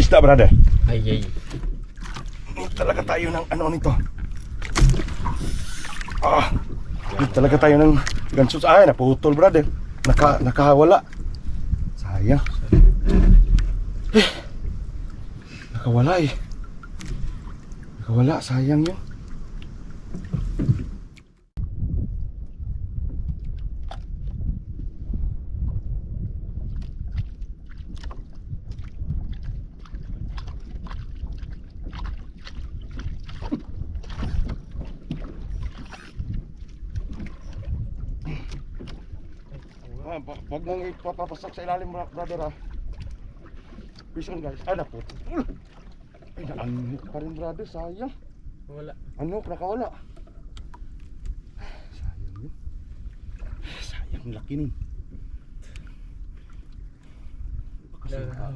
isda, brother. Ay. Talaga tayo ng ano nito. Talaga tayo ng ganso. Ay, naputol, brother. Nakawala. Sayang. Nakawala eh. Nakawala, sayang yun. Wag nang ipapapasak sa ilalim, brother, ha. Fish on, guys. Ay, naputol. Ay, naanok pa rin, brother. Sayang. Wala. Anok, nakawala. Sayang yun. Sayang, laki nun.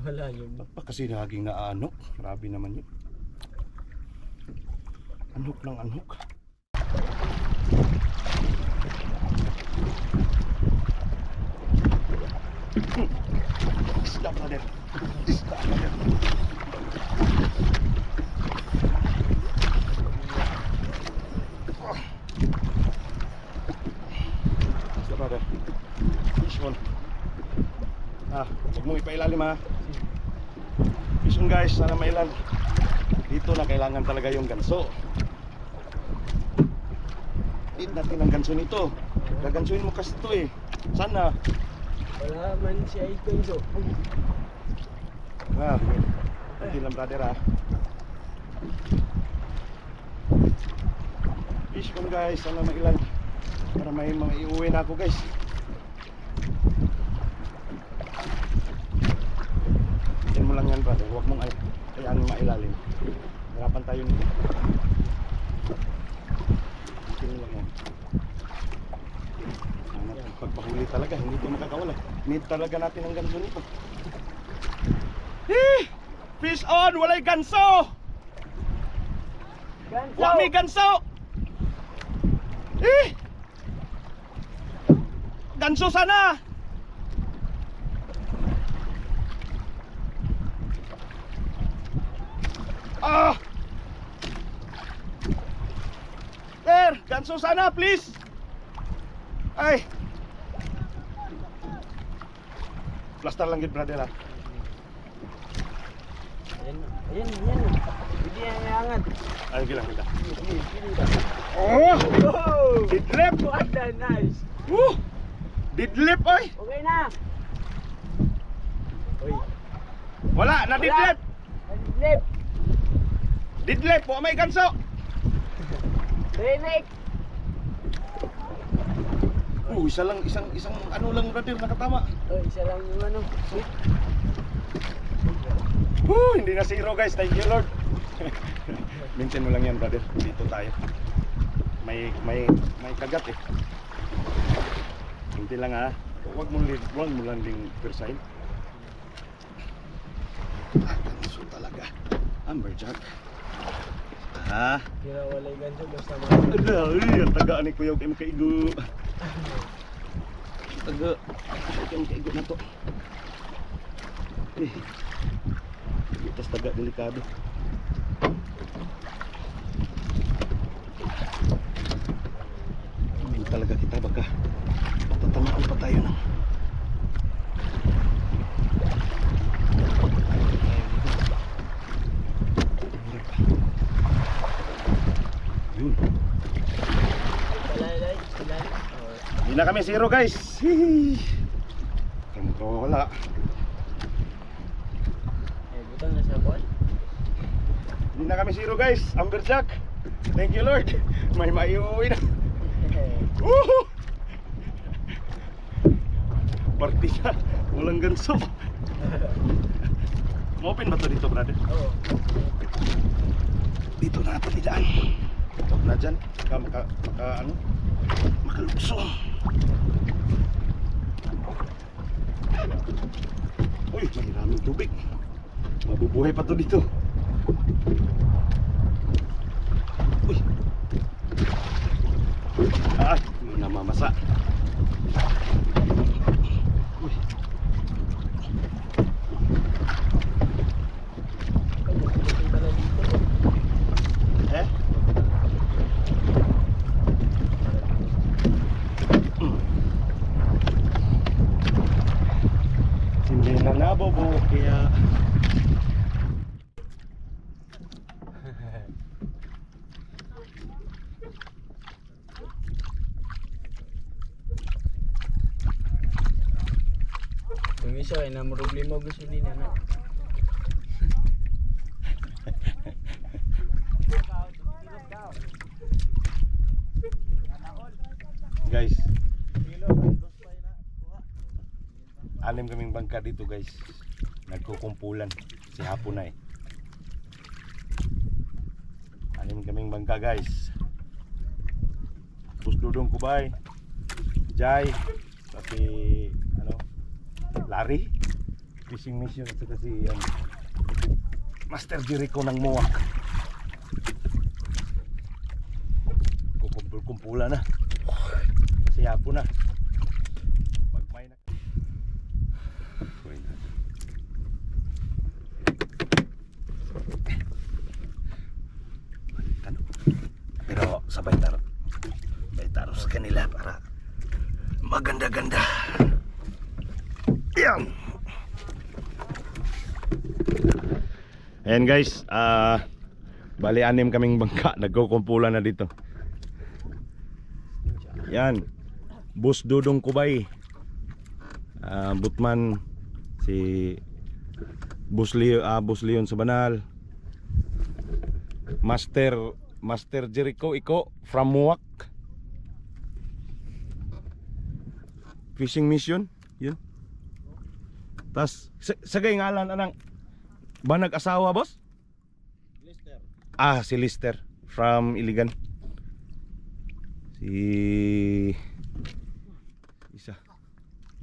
Wala yun. Kasi naging naanok. Grabe naman yun. Anok ng anok. Isda, brother. Isda, brother. Isda, brother. Fish on. Huwag mong ipailalim, ha. Fish on, guys. Sana mailan. Dito na kailangan talaga yung ganso. Need natin ang ganso nito. Gagansuin mo kasi ito, eh. Sana. Wala man siya ikonso. Hindi lang, brother, ha. Fish on, guys. Sana mailan. Para may iuwi na ako, guys. Yan mo lang yan, brother. Huwag mong ayanin mailalim. Hirapan tayo nito. Yan mo lang yan. Pagpahuli talaga, hindi ito makakawala. Need talaga natin ang ganso nito. Fish on! Walay ganso! Ganso! Wag may ganso! Ganso sana! Sir, ganso sana, please! Ay! Plaster lang yun, brother, ha. Ayan. Hindi yan iangat. Ay, gilang kita. Oh! Didlip! What a nice! Didlip, oy! Okay na! Uy. Wala, na-didlip! Lip! Didlip, po may ganso! Rinik! Isang ano lang, brother, nakatama. Isa lang yung ano. Hindi na zero, guys. Thank you, Lord. Minsan mo lang yan, brother. Dito tayo. May kagat, eh. Hindi lang, ha. Huwag mo lang ding persahin. Ganso talaga. Amberjack. Kira walay ganso basta mga. Ang taga ni Kuya kayo makaigo. Taga kayo makaigo na to. Itas taga delikado. Hindi talaga kita baka matatamaan pa tayo ng yun. Hindi na kami zero, guys. Kamu wala. Butang na sa buwan. Hindi na kami zero, guys. Amberjack. Thank you, Lord. May maiuwi na. Partida. Walang ganso. Open ba to dito, brother? Oo. Dito na patidaan. Huwag na dyan. Makalukso. Uy, maraming tubig. Mabubuhay pa to dito. Uy. Ay, namamasa. Uy. Bisa ay na problema gusto nila na. Guys, anim kaming bangka dito guys. Nagkukumpulan si hapon na eh. Anim kaming bangka guys. Pusdudong Kubay, Jai, pati ano, Larry, fishing mission at saka si Master Jericho ng Muwak. Kukumpul-kumpulan na. Kasi hapon na. Pagmay na. Pero sabay taro sa kanila para maganda-ganda. Yan. Ayan guys, bali anim kaming bangka nagkukumpulan na dito. Yan, Bus Dudong Kubay, Butman, si Bus Leon sa Banal, Master Jericho Iko from Muwak, fishing mission, yun. Tas sagay ngalan anang ba nag-asawa boss? Lister. Si Lister from Iligan. Si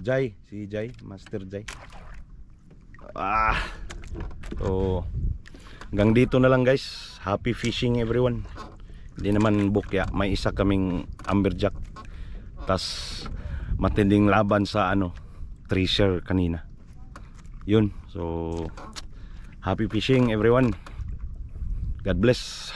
Jai, Master Jai. So hanggang dito na lang guys. Happy fishing everyone. Hindi naman bukya, may isa kaming amberjack. Tas matinding laban sa treasure kanina. Yun. So happy fishing everyone. God bless.